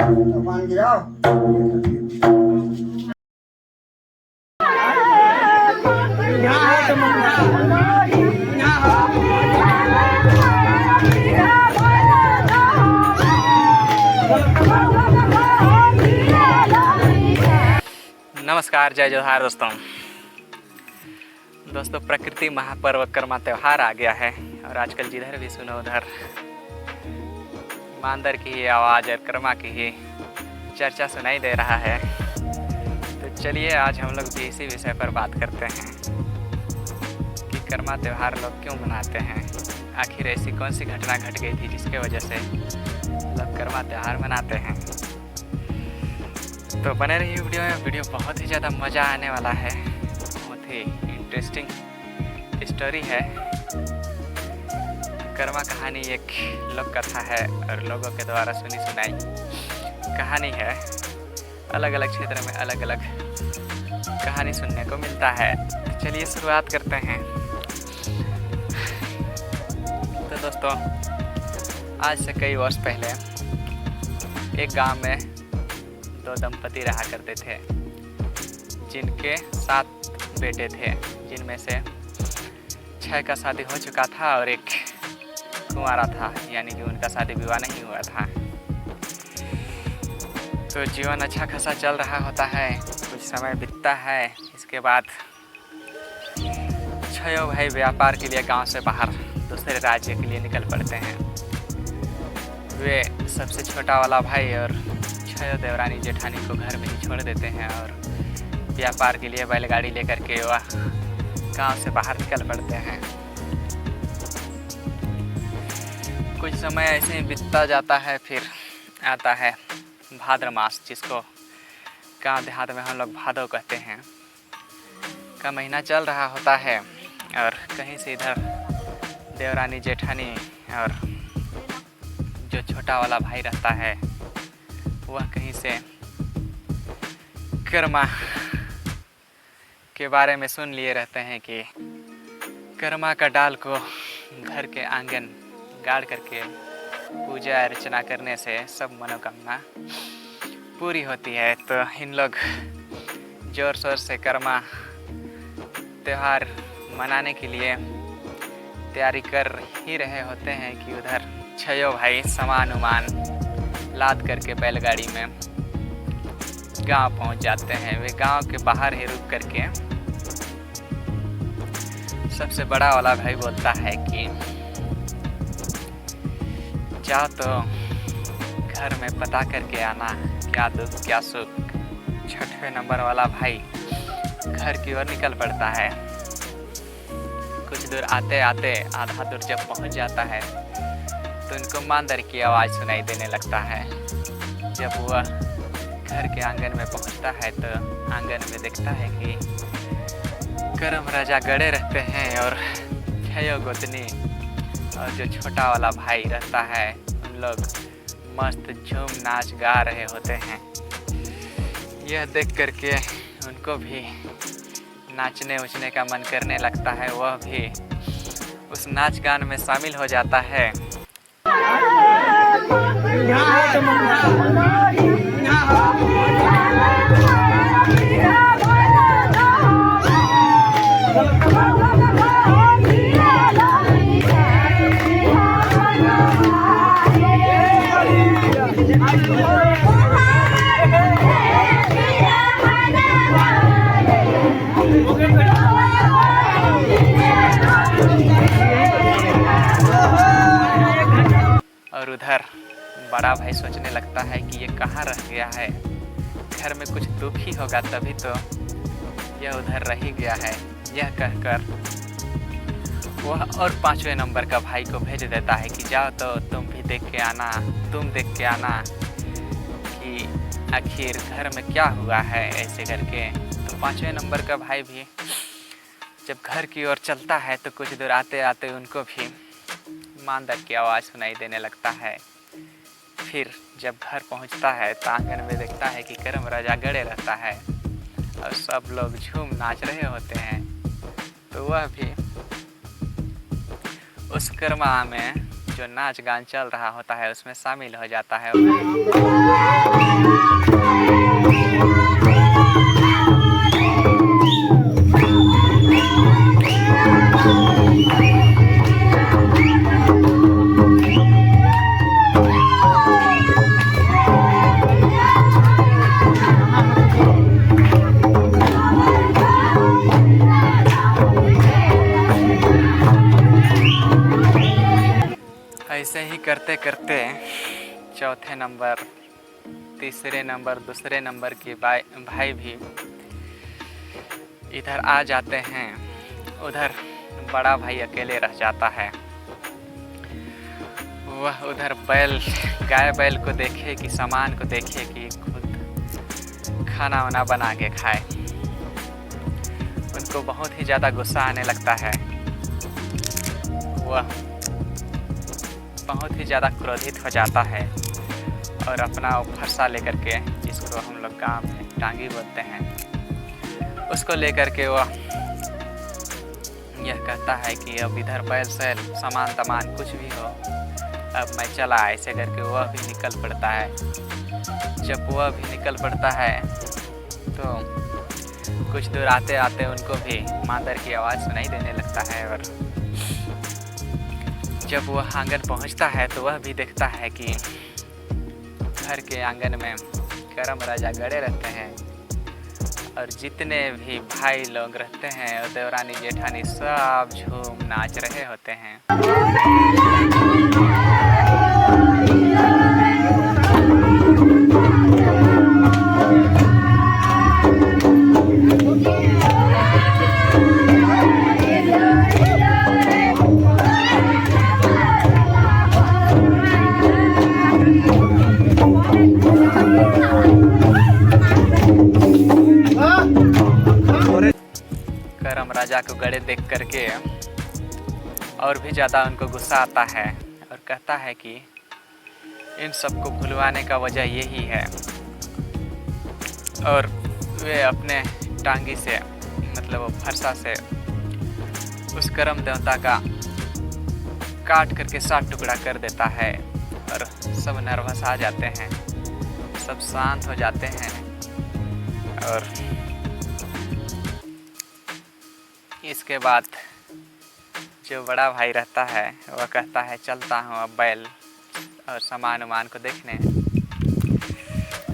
पानी गिराओ। नमस्कार, जय जोहार दोस्तों प्रकृति महापर्व कर्मा त्यौहार आ गया है और आजकल जिधर भी सुनो उधर मांदर की ही आवाज़ और कर्मा की ही चर्चा सुनाई दे रहा है। तो चलिए आज हम लोग भी इसी विषय पर बात करते हैं कि कर्मा त्यौहार लोग क्यों मनाते हैं। आखिर ऐसी कौन सी घटना घट गई थी जिसके वजह से लोग कर्मा त्यौहार मनाते हैं। तो बने रहिए वीडियो में, वीडियो बहुत ही ज़्यादा मज़ा आने वाला है। बहुत ही इंटरेस्टिंग स्टोरी है। कर्मा कहानी एक लोक कथा है और लोगों के द्वारा सुनी सुनाई कहानी है। अलग अलग क्षेत्र में अलग अलग कहानी सुनने को मिलता है। चलिए शुरुआत करते हैं। तो दोस्तों आज से कई वर्ष पहले एक गांव में दो दंपति रहा करते थे जिनके 7 बेटे थे, जिनमें से 6 का शादी हो चुका था और एक कुंवारा था, यानी कि उनका शादी विवाह नहीं हुआ था। तो जीवन अच्छा खासा चल रहा होता है। कुछ समय बीतता है। इसके बाद 6 भाई व्यापार के लिए गांव से बाहर दूसरे राज्य के लिए निकल पड़ते हैं। वे सबसे छोटा वाला भाई और 6 देवरानी जेठानी को घर में ही छोड़ देते हैं और व्यापार के लिए बैलगाड़ी लेकर के वह गांव से बाहर निकल पड़ते हैं। कुछ समय ऐसे ही बीतता जाता है। फिर आता है भाद्र मास, जिसको गांव देहात में हम लोग भादो कहते हैं, का महीना चल रहा होता है और कहीं से इधर देवरानी जेठानी और जो छोटा वाला भाई रहता है वह कहीं से कर्मा के बारे में सुन लिए रहते हैं कि कर्मा का डाल को घर के आंगन गाड़ करके पूजा अर्चना करने से सब मनोकामना पूरी होती है। तो इन लोग जोर शोर से कर्मा त्यौहार मनाने के लिए तैयारी कर ही रहे होते हैं कि उधर 6 भाई सामान उमान लाद करके बैलगाड़ी में गांव पहुंच जाते हैं। वे गांव के बाहर ही रुक करके सबसे बड़ा वाला भाई बोलता है कि जाओ तो घर में पता करके आना क्या दुख क्या सुख। 6वें नंबर वाला भाई घर की ओर निकल पड़ता है। कुछ दूर आते आते आधा दूर जब पहुंच जाता है तो उनको मांदर की आवाज़ सुनाई देने लगता है। जब वह घर के आंगन में पहुंचता है तो आंगन में देखता है कि करम राजा गड़े रहते हैं और 6 गोतनी और जो छोटा वाला भाई रहता है उन लोग मस्त झूम नाच गा रहे होते हैं। यह देख करके उनको भी नाचने उचने का मन करने लगता है। वह भी उस नाच गान में शामिल हो जाता है। और उधर बड़ा भाई सोचने लगता है कि ये कहाँ रह गया है, घर में कुछ दुख ही होगा तभी तो यह उधर रह ही गया है। यह कहकर वह और 5वें नंबर का भाई को भेज देता है कि जाओ तो तुम भी देख के आना, तुम देख के आना कि आखिर घर में क्या हुआ है ऐसे करके। तो 5वें नंबर का भाई भी जब घर की ओर चलता है तो कुछ दूर आते आते उनको भी मांदर की आवाज़ सुनाई देने लगता है। फिर जब घर पहुंचता है तो आंगन में देखता है कि करम राजा गड़े रहता है और सब लोग झूम नाच रहे होते हैं। तो वह भी उस कर्मा में जो नाच गान चल रहा होता है उसमें शामिल हो जाता है। ऐसे ही करते करते चौथे नंबर, तीसरे नंबर, दूसरे नंबर के भाई भी इधर आ जाते हैं। उधर बड़ा भाई अकेले रह जाता है। वह उधर गाय बैल को देखे कि सामान को देखे कि खुद खाना वाना बना के खाए। उनको बहुत ही ज़्यादा गुस्सा आने लगता है। वह बहुत ही ज़्यादा क्रोधित हो जाता है और अपना फरसा लेकर के, जिसको हम लोग गाँव में टांगी बोलते हैं, उसको लेकर के वह यह कहता है कि अब इधर बैल सैल सामान तमान कुछ भी हो, अब मैं चला। ऐसे करके वह भी निकल पड़ता है। जब वह भी निकल पड़ता है तो कुछ दूर आते आते उनको भी मांदर की आवाज़ सुनाई देने लगता है। और जब वह आंगन पहुंचता है तो वह भी देखता है कि घर के आंगन में करम राजा गड़े रहते हैं और जितने भी भाई लोग रहते हैं और देवरानी जेठानी सब झूम नाच रहे होते हैं। करम राजा को गड़े देख करके और भी ज़्यादा उनको गुस्सा आता है और कहता है कि इन सबको भुलवाने का वजह यही है। और वे अपने टांगी से, मतलब वो फरसा से, उस करम देवता का काट करके 7 टुकड़ा कर देता है। और सब नर्वस आ जाते हैं, सब शांत हो जाते हैं। और इसके बाद जो बड़ा भाई रहता है वह कहता है चलता हूँ अब बैल और सामान उमान को देखने।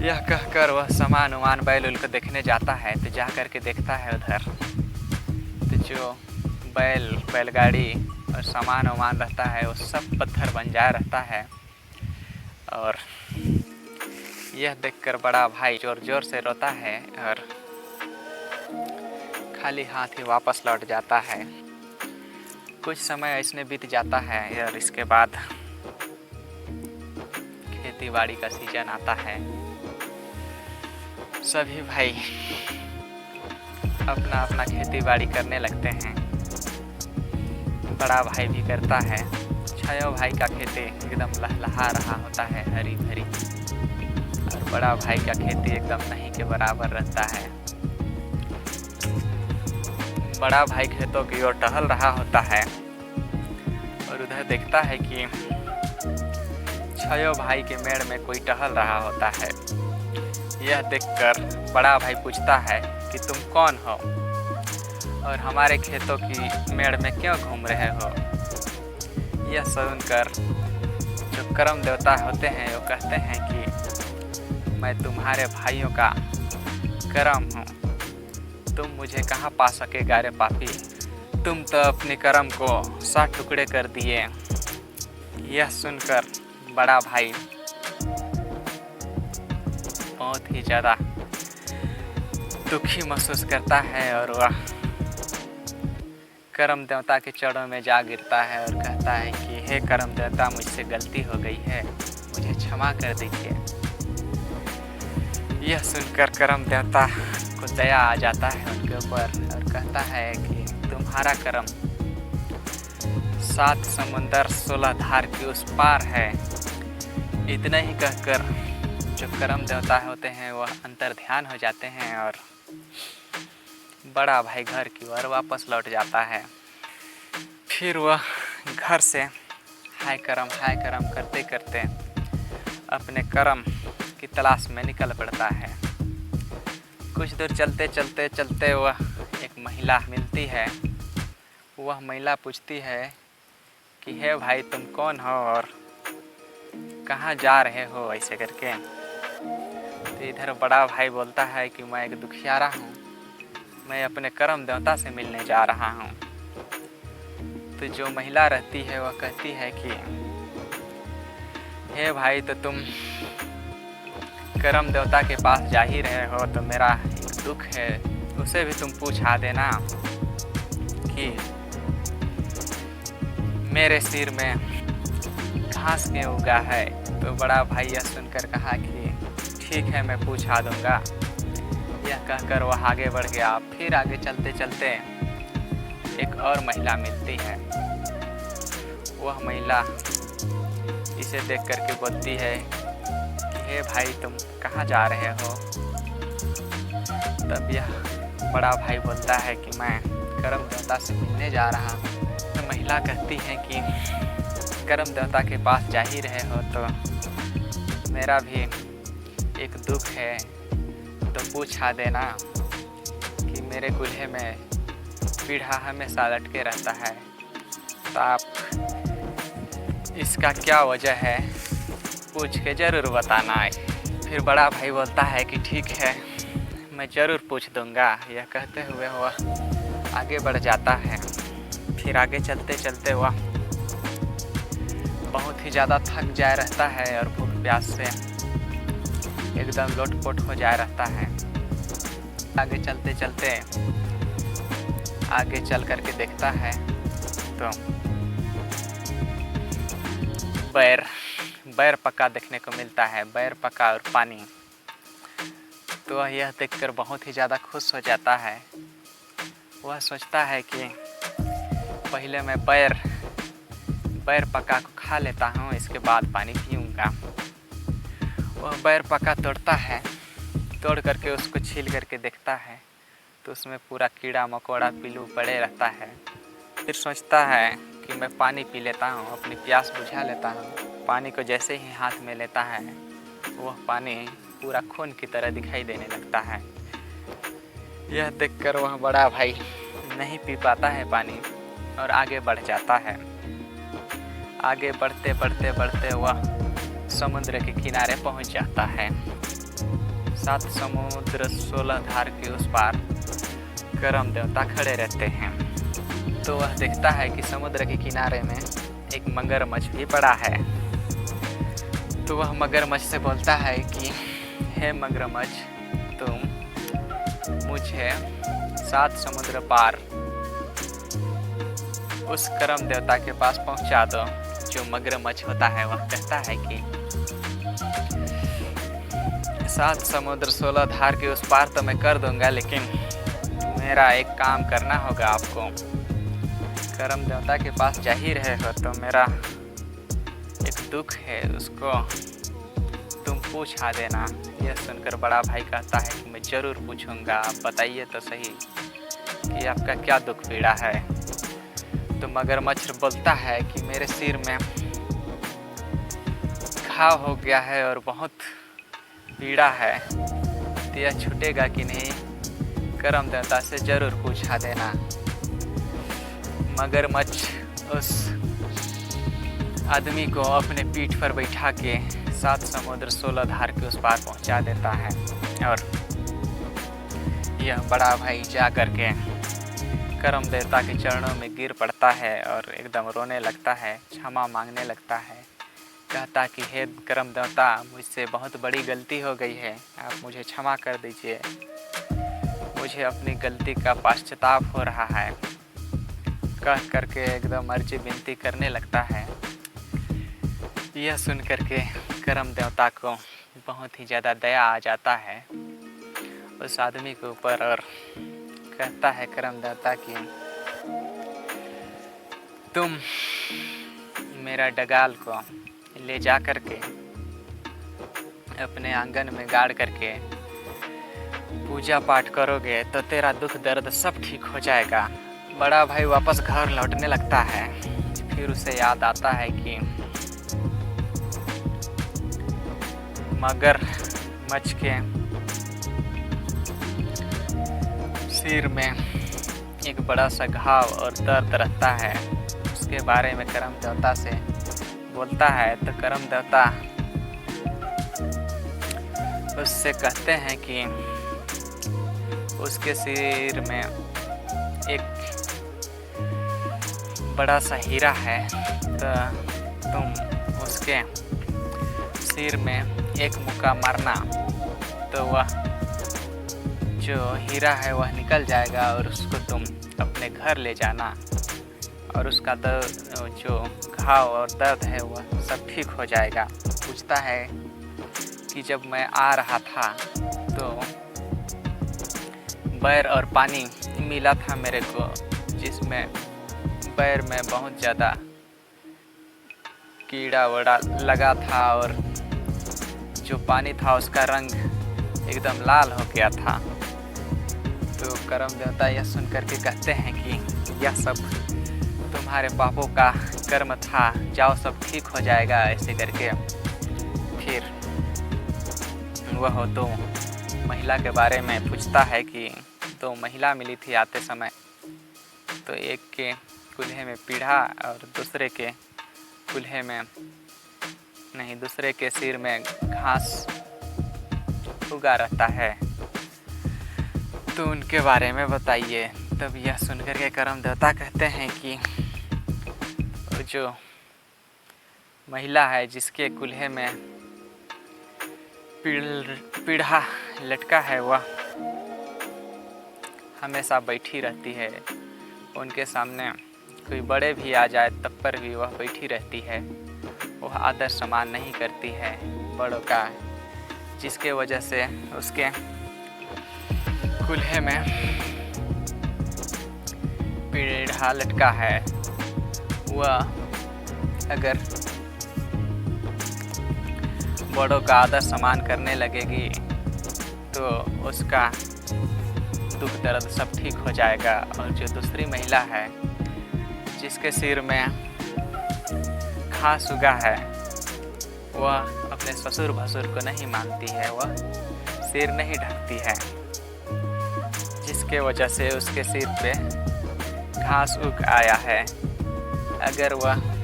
यह कहकर वह सामान उमान बैल उल को देखने जाता है। तो जा कर के देखता है उधर तो जो बैलगाड़ी और सामान उमान रहता है वो सब पत्थर बन जा रहता है। और यह देखकर बड़ा भाई जोर जोर से रोता है और खाली हाथ ही वापस लौट जाता है। कुछ समय ऐसने बीत जाता है और इसके बाद खेती बाड़ी का सीजन आता है। सभी भाई अपना अपना खेती बाड़ी करने लगते हैं। बड़ा भाई भी करता है। छयो भाई का खेती एकदम लहलहा रहा होता है, हरी भरी, और बड़ा भाई का खेती एकदम नहीं के बराबर रहता है। बड़ा भाई खेतों की ओर टहल रहा होता है और उधर देखता है कि छयो भाई के मेड़ में कोई टहल रहा होता है। यह देखकर बड़ा भाई पूछता है कि तुम कौन हो और हमारे खेतों की मेड़ में क्यों घूम रहे हो। यह सुनकर जो करम देवता होते हैं वो कहते हैं कि मैं तुम्हारे भाइयों का करम हूँ, तुम मुझे कहाँ पा सकेगा रे पापी, तुम तो अपने कर्म को 7 टुकड़े कर दिए। यह सुनकर बड़ा भाई बहुत ही ज़्यादा दुखी महसूस करता है और वह करम देवता के चरणों में जा गिरता है और कहता है कि हे करम देवता, मुझसे गलती हो गई है, मुझे क्षमा कर दीजिए। यह सुनकर करम देवता को दया आ जाता है उनके ऊपर और कहता है कि तुम्हारा कर्म 7 समुंदर 16 धार की उस पार है। इतना ही कहकर जो करम देवता होते हैं वह अंतर ध्यान हो जाते हैं और बड़ा भाई घर की ओर वापस लौट जाता है। फिर वह घर से हाय करम करते करते अपने कर्म की तलाश में निकल पड़ता है। कुछ दूर चलते चलते चलते वह एक महिला मिलती है। वह महिला पूछती है कि हे भाई तुम कौन हो और कहाँ जा रहे हो, ऐसे करके। तो इधर बड़ा भाई बोलता है कि मैं एक दुखियारा हूँ, मैं अपने कर्म देवता से मिलने जा रहा हूँ। तो जो महिला रहती है वह कहती है कि हे भाई तो तुम कर्म देवता के पास जा ही रहे हो, तो मेरा एक दुख है उसे भी तुम पूछा देना कि मेरे सिर में घास क्यों उगा है। तो बड़ा भाई यह सुनकर कहा कि ठीक है मैं पूछा दूंगा। यह कहकर वह आगे बढ़ गया। फिर आगे चलते चलते एक और महिला मिलती है। वह महिला इसे देख करके बोलती है कि हे भाई तुम कहाँ जा रहे हो। तब यह बड़ा भाई बोलता है कि मैं कर्म देवता से मिलने जा रहा हूँ। तो महिला कहती है कि कर्म देवता के पास जा ही रहे हो तो मेरा भी एक दुख है, तो पूछा देना कि मेरे कुल्हे में पीढ़ा हमेशा लटके रहता है, तो आप इसका क्या वजह है पूछ के ज़रूर बताना है। फिर बड़ा भाई बोलता है कि ठीक है मैं ज़रूर पूछ दूंगा। यह कहते हुए वह आगे बढ़ जाता है। फिर आगे चलते चलते वह बहुत ही ज़्यादा थक जाए रहता है और भूख प्यास से एकदम लोटपोट हो जाए रहता है। आगे चलते चलते आगे चल करके देखता है तो बैर पका देखने को मिलता है, बैर पका और पानी। तो वह यह देखकर बहुत ही ज़्यादा खुश हो जाता है। वह सोचता है कि पहले मैं बैर पका को खा लेता हूँ, इसके बाद पानी पीऊँगा। वह बैर पका तोड़ता है, तोड़ करके उसको छील करके देखता है तो उसमें पूरा कीड़ा मकोड़ा पिल्लू पड़े रहता है। फिर सोचता है कि मैं पानी पी लेता हूँ, अपनी प्यास बुझा लेता हूँ। पानी को जैसे ही हाथ में लेता है वह पानी पूरा खून की तरह दिखाई देने लगता है। यह देखकर वह बड़ा भाई नहीं पी पाता है पानी और आगे बढ़ जाता है। आगे बढ़ते बढ़ते बढ़ते वह समुद्र के किनारे पहुंच जाता है। 7 समुद्र 16 धार के उस पार कर्म देवता खड़े रहते हैं। तो वह देखता है कि समुद्र के किनारे में एक मगरमच्छ भी पड़ा है। तो वह मगरमच्छ से बोलता है कि हे मगरमच्छ तुम मुझे 7 समुद्र पार उस कर्म देवता के पास पहुंचा दो। जो मगरमच्छ होता है वह कहता है कि 7 समुद्र 16 धार के उस पार तो मैं कर दूंगा, लेकिन मेरा एक काम करना होगा आपको। कर्म देवता के पास जा ही रहे हो तो मेरा एक दुख है, उसको तुम पूछा देना। यह सुनकर बड़ा भाई कहता है कि मैं ज़रूर पूछूंगा, आप बताइए तो सही कि आपका क्या दुख पीड़ा है। तो मगरमच्छ बोलता है कि मेरे सिर में घाव हो गया है और बहुत पीड़ा है, तो यह छूटेगा कि नहीं, कर्म देवता से ज़रूर पूछा देना। मगरमच्छ उस आदमी को अपने पीठ पर बैठा के 7 समुद्र 16 धार के उस पार पहुंचा देता है। और यह बड़ा भाई जा करके कर्म देवता के चरणों में गिर पड़ता है और एकदम रोने लगता है, क्षमा मांगने लगता है। कहता कि हे कर्म देवता मुझसे बहुत बड़ी गलती हो गई है, आप मुझे क्षमा कर दीजिए, मुझे अपनी गलती का पश्चाताप हो रहा है। कह करके एकदम अर्जी विनती करने लगता है। यह सुन करके कर्म देवता को बहुत ही ज़्यादा दया आ जाता है उस आदमी के ऊपर और कहता है कर्म देवता कि तुम मेरा डगाल को ले जा करके अपने आंगन में गाड़ करके पूजा पाठ करोगे तो तेरा दुख दर्द सब ठीक हो जाएगा। बड़ा भाई वापस घर लौटने लगता है। फिर उसे याद आता है कि मगरमच्छ के सिर में एक बड़ा सा घाव और दर्द रहता है। उसके बारे में करम देवता से बोलता है तो करम देवता उससे कहते हैं कि उसके सिर में एक बड़ा सा हीरा है, तो तुम उसके सिर में एक मुक्का मारना तो वह जो हीरा है वह निकल जाएगा और उसको तुम अपने घर ले जाना और उसका जो घाव और दर्द है वह सब ठीक हो जाएगा। पूछता है कि जब मैं आ रहा था तो बैर और पानी मिला था मेरे को, जिसमें बैर में बहुत ज़्यादा कीड़ा वड़ा लगा था और जो पानी था उसका रंग एकदम लाल हो गया था। तो करम देवता यह सुन करके कहते हैं कि यह सब तुम्हारे पापों का कर्म था, जाओ सब ठीक हो जाएगा ऐसे करके। फिर वह तो महिला के बारे में पूछता है कि दो महिला मिली थी आते समय, तो एक के कुल्हे में पीढ़ा और दूसरे के सिर में घास उगा रहता है, तो उनके बारे में बताइए। तब यह सुनकर के करम देवता कहते हैं कि जो महिला है जिसके कुल्हे में पीढ़ा लटका है वह हमेशा बैठी रहती है। उनके सामने कोई बड़े भी आ जाए तब पर भी वह बैठी रहती है। वह आदर सम्मान नहीं करती है बड़ों का, जिसके वजह से उसके कुल्हे में पीढ़ा लटका है। वह अगर बड़ों का आदर सम्मान करने लगेगी तो उसका दुख दर्द सब ठीक हो जाएगा। और जो दूसरी महिला है जिसके सिर में घास उगा है वह अपने ससुर भसुर को नहीं मानती है, वह सिर नहीं ढकती है, जिसके वजह से उसके सिर पे घास उग आया है। अगर वह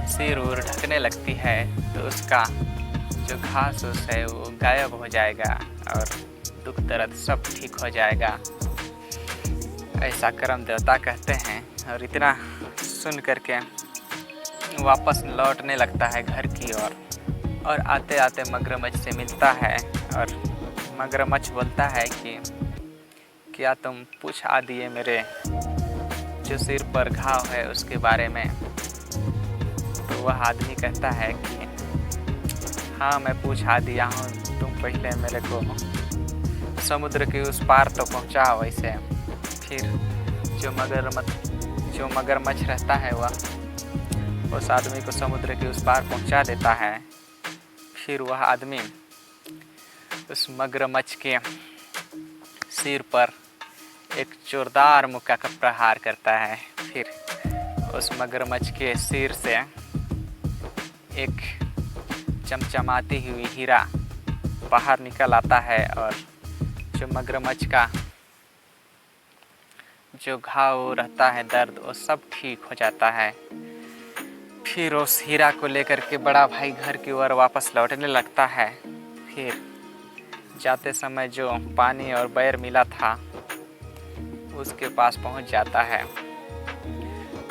सिर उर ढकने लगती है तो उसका जो घास उस है वो गायब हो जाएगा और दुख दर्द सब ठीक हो जाएगा, ऐसा करम देवता कहते हैं। और इतना सुन करके वापस लौटने लगता है घर की ओर और आते आते मगरमच्छ से मिलता है और मगरमच्छ बोलता है कि क्या तुम पूछा दिए मेरे जो सिर पर घाव है उसके बारे में? तो वह आदमी कहता है कि हाँ मैं पूछा दिया हूँ, तुम पहले मेरे को समुद्र के उस पार तो पहुँचाओ। वैसे फिर जो मगरमच्छ रहता है वह उस आदमी को समुद्र के उस पार पहुँचा देता है। फिर वह आदमी उस मगरमच्छ के सिर पर एक जोरदार मुक्का का प्रहार करता है। फिर उस मगरमच्छ के सिर से एक चमचमाती हुई हीरा बाहर निकल आता है और जो मगरमच्छ का जो घाव रहता है दर्द वो सब ठीक हो जाता है। फिर उस हीरा को लेकर के बड़ा भाई घर की ओर वापस लौटने लगता है। फिर जाते समय जो पानी और बैर मिला था उसके पास पहुंच जाता है।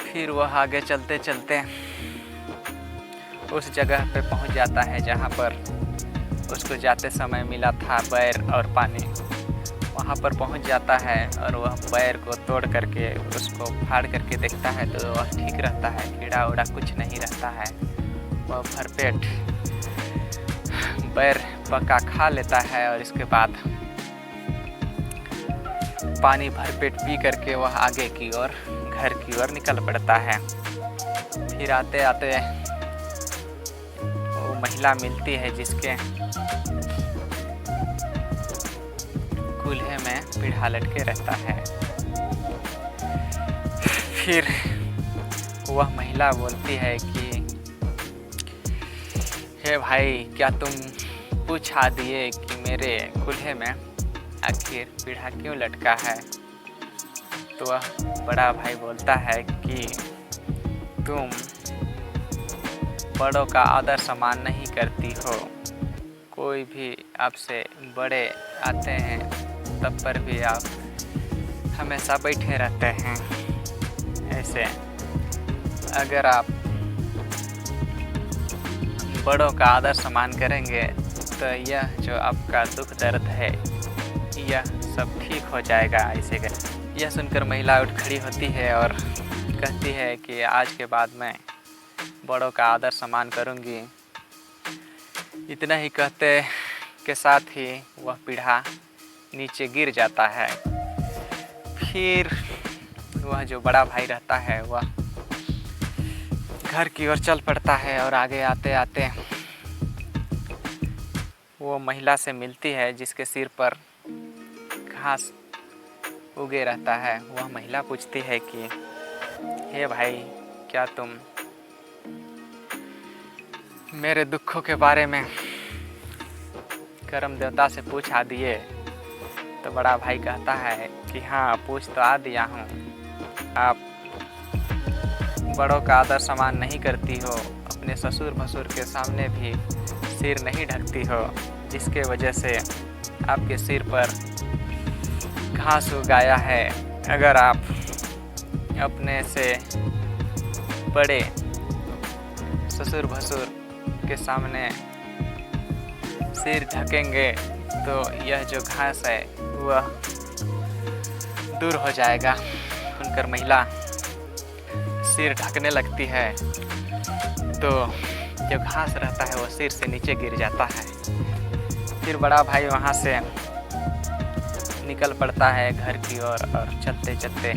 फिर वह आगे चलते चलते उस जगह पे पहुंच जाता है जहां पर उसको जाते समय मिला था बैर और पानी। वहां पर पहुंच जाता है और वह बैर को तोड़ करके उसको फाड़ करके देखता है तो वह ठीक रहता है, कीड़ा उड़ा कुछ नहीं रहता है। वह भरपेट बैर पका खा लेता है और इसके बाद पानी भरपेट पी करके वह आगे की ओर घर की ओर निकल पड़ता है। फिर आते आते वो महिला मिलती है जिसके कुल्हे में पीढ़ा लटके रहता है। फिर वह महिला बोलती है कि हे भाई, क्या तुम पूछा दिए कि मेरे कूल्हे में आखिर पीढ़ा क्यों लटका है? तो वह बड़ा भाई बोलता है कि तुम बड़ों का आदर सम्मान नहीं करती हो। कोई भी आपसे बड़े आते हैं तब पर भी आप हमेशा बैठे रहते हैं। ऐसे अगर आप बड़ों का आदर सम्मान करेंगे तो यह जो आपका दुख दर्द है यह सब ठीक हो जाएगा। ऐसे कर यह सुनकर महिला उठ खड़ी होती है और कहती है कि आज के बाद मैं बड़ों का आदर सम्मान करूंगी। इतना ही कहते के साथ ही वह पीढ़ा नीचे गिर जाता है। फिर वह जो बड़ा भाई रहता है वह घर की ओर चल पड़ता है और आगे आते आते वो महिला से मिलती है जिसके सिर पर घास उगे रहता है। वह महिला पूछती है कि हे भाई, क्या तुम मेरे दुखों के बारे में करम देवता से पूछा दिए? तो बड़ा भाई कहता है कि हाँ, पूछ तो आ दिया हूँ। आप बड़ों का आदर सम्मान नहीं करती हो, अपने ससुर भसुर के सामने भी सिर नहीं ढकती हो, जिसके वजह से आपके सिर पर घास उगाया है। अगर आप अपने से बड़े ससुर भसुर के सामने सिर ढकेंगे तो यह जो घास है वह दूर हो जाएगा। सुनकर महिला सिर ढकने लगती है तो जो घास रहता है वो सिर से नीचे गिर जाता है। फिर बड़ा भाई वहाँ से निकल पड़ता है घर की ओर और चलते चलते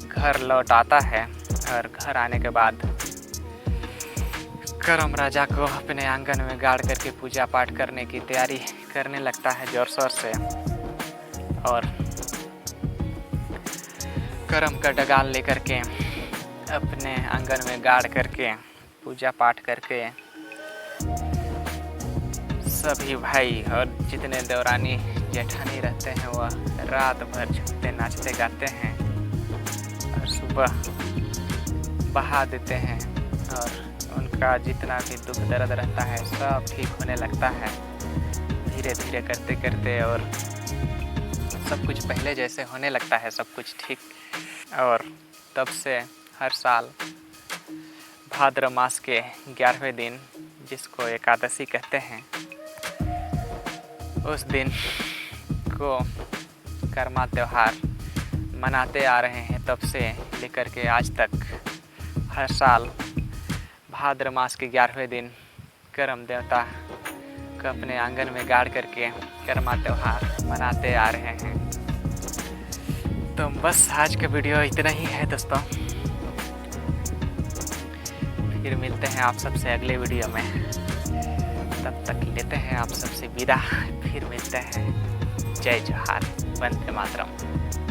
घर लौट आता है। और घर आने के बाद करम राजा को अपने आंगन में गाड़ करके पूजा पाठ करने की तैयारी करने लगता है जोर शोर से। और करम का डगाल लेकर के अपने आंगन में गाड़ करके पूजा पाठ करके सभी भाई और जितने देवरानी जेठानी रहते हैं वह रात भर झूमते नाचते गाते हैं और सुबह बहा देते हैं। और उनका जितना भी दुख दर्द रहता है सब ठीक होने लगता है धीरे धीरे करते करते। और सब कुछ पहले जैसे होने लगता है, सब कुछ ठीक। और तब से हर साल भाद्र मास के 11वें दिन, जिसको एकादशी कहते हैं, उस दिन को कर्मा त्यौहार मनाते आ रहे हैं। तब से लेकर के आज तक हर साल भाद्र मास के 11वें दिन करम देवता को अपने आंगन में गाड़ करके कर्मा त्यौहार मनाते आ रहे हैं। तो बस आज का वीडियो इतना ही है दोस्तों। फिर मिलते हैं आप सबसे अगले वीडियो में। तब तक लेते हैं आप सबसे विदा। फिर मिलते हैं। जय जोहार, वंदे मातरम।